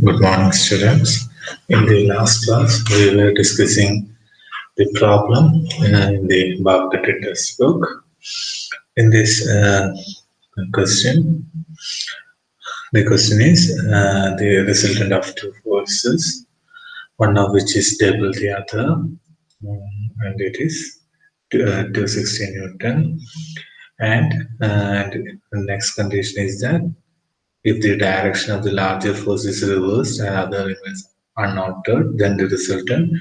Good morning, students. In the last class, we were discussing the problem in the Bhagavad book. In this question, the question is the resultant of two forces, one of which is double the other, and it is 260 Newton. And the next condition is that if the direction of the larger force is reversed and other remains unaltered, then the resultant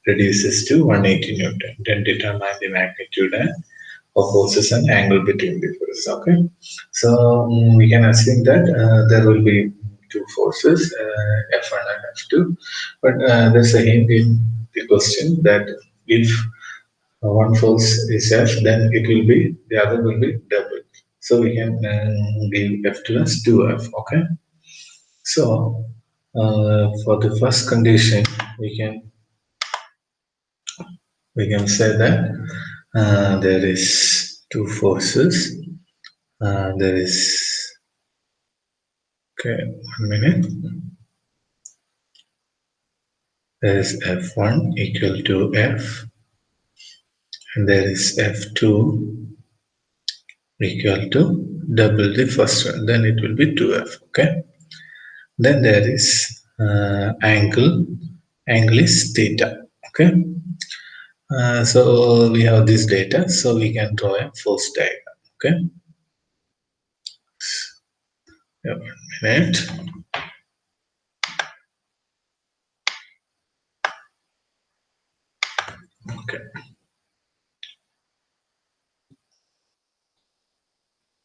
reduces to 180 Newton. Then determine the magnitude of forces and angle between the forces. Okay, so we can assume that there will be two forces, F1 and F2, but there's a hint in the question that if one force is F, then it will be the other will be double. So we can give F2 as 2F. Okay. So, for the first condition, we can say that there is two forces. There is okay. 1 minute. There is F1 equal to F, and there is F2 equal to double the first one. Then it will be 2F. Okay. Then there is angle. Angle is theta. Okay. So we have this data, so we can draw a force diagram. Okay. Yeah, 1 minute. Okay.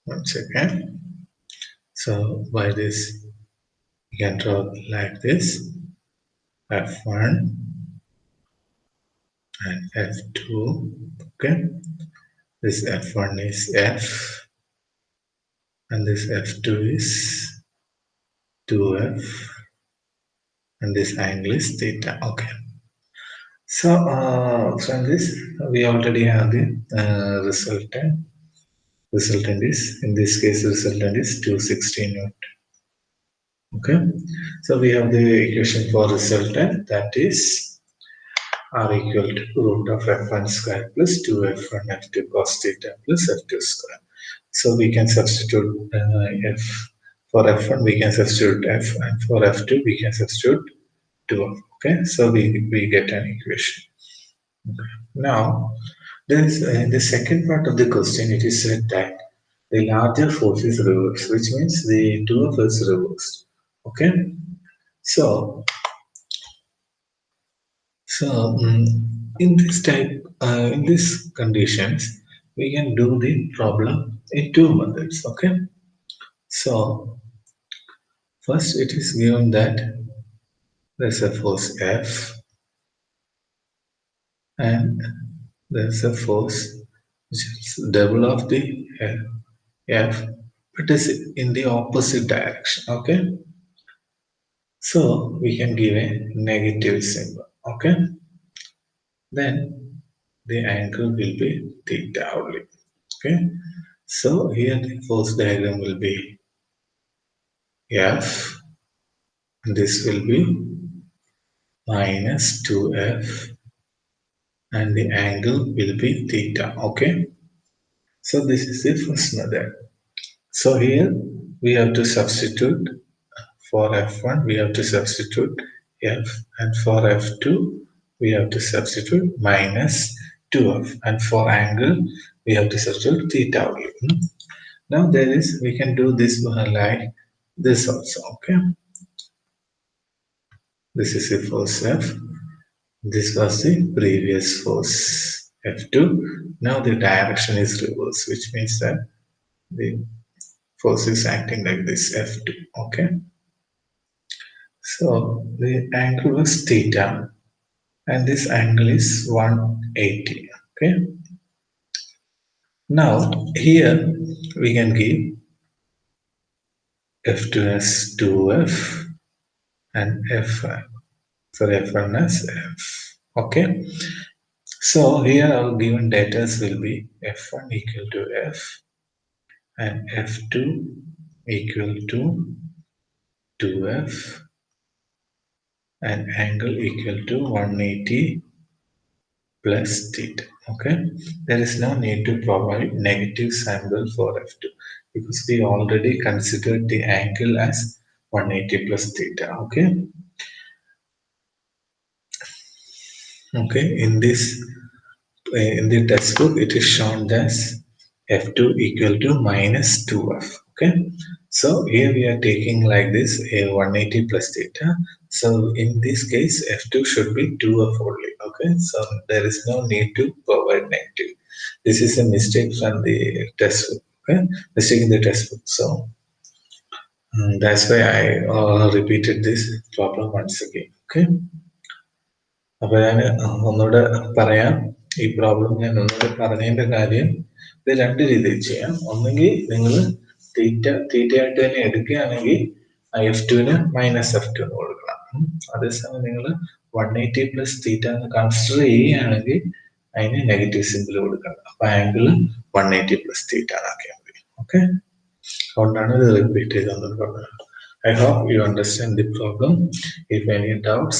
1 second. So by this, we can draw like this: F1 and F2. Okay. This F1 is F, and this F2 is 2F, and this angle is theta. Okay. So from this, we already have the resultant. Resultant is, in this case, resultant is 260 Newton. Okay, so we have the equation for resultant, that is R equal to root of F1 square plus 2F1 F2 cos theta plus F2 square. So we can substitute F for F1, we can substitute F, and for F2 we can substitute 2F. Okay, so we get an equation. Okay. Now, there is in the second part of the question, it is said that the larger force is reversed, which means the 2F is reversed. Okay, so in this type, in these conditions, we can do the problem in two methods. Okay, so first it is given that there's a force F and there's a force which is double of the F, but is in the opposite direction. Okay, so we can give a negative symbol. Okay, then the angle will be theta only. Okay, so here the force diagram will be F, and this will be minus 2F, and the angle will be theta. Okay, so this is the first method. So here we have to substitute for F1, we have to substitute F, and for F2, we have to substitute minus 2F, and for angle, we have to substitute theta only. Now there is, we can do this like this also. Okay, this is the force F. This was the previous force F2. Now the direction is reversed, which means that the force is acting like this F2. Okay, so the angle was theta, and this angle is 180. Okay, now here we can give F2 as 2F and F1 for F1 as F. Okay, so here our given data will be F1 equal to F and F2 equal to 2F an angle equal to 180 plus theta. Okay, there is no need to provide negative sample for F2 because we already considered the angle as 180 plus theta. Okay, in the textbook it is shown as F2 equal to minus 2F. Okay, so here we are taking like this a 180 plus theta. So in this case F2 should be 2F only. Okay, so there is no need to provide negative. This is a mistake from the textbook. Okay, mistake in the textbook. So that's why I repeated this problem once again. Okay, അപ്പൊ ഞാൻ ഒന്നുകൂടെ പറയാം. ഈ problem ഞാൻ ഒന്നുകൂടെ പറഞ്ഞതിന്റെ കാര്യം ഇത് രണ്ട് രീതിയിൽ ചെയ്യാം. ഒന്നെങ്കിൽ നിങ്ങൾ തീറ്റയായിട്ട് തന്നെ എടുക്കുകയാണെങ്കിൽ F2 മൈനസ് F2 എന്ന് കൊടുക്കണം. അതേസമയം നിങ്ങൾ 180 പ്ലസ് തീറ്റ എന്ന് കൺസിഡർ ചെയ്യുകയാണെങ്കിൽ അതിന് നെഗറ്റീവ് സിമ്പിൾ കൊടുക്കണം. അപ്പൊ ആംഗിൾ 180 പ്ലസ് തീറ്റ എന്നാക്കിയാൽ മതി. ഓക്കെ, അതുകൊണ്ടാണ് ഇത് റിപ്പീറ്റ് ചെയ്തെന്ന് പറഞ്ഞത്. I hope you understand the problem. If any doubts,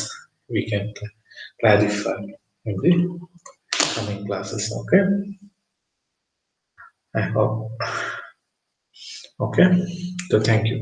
we can clarify in the coming classes. Okay, I hope. Okay, so thank you.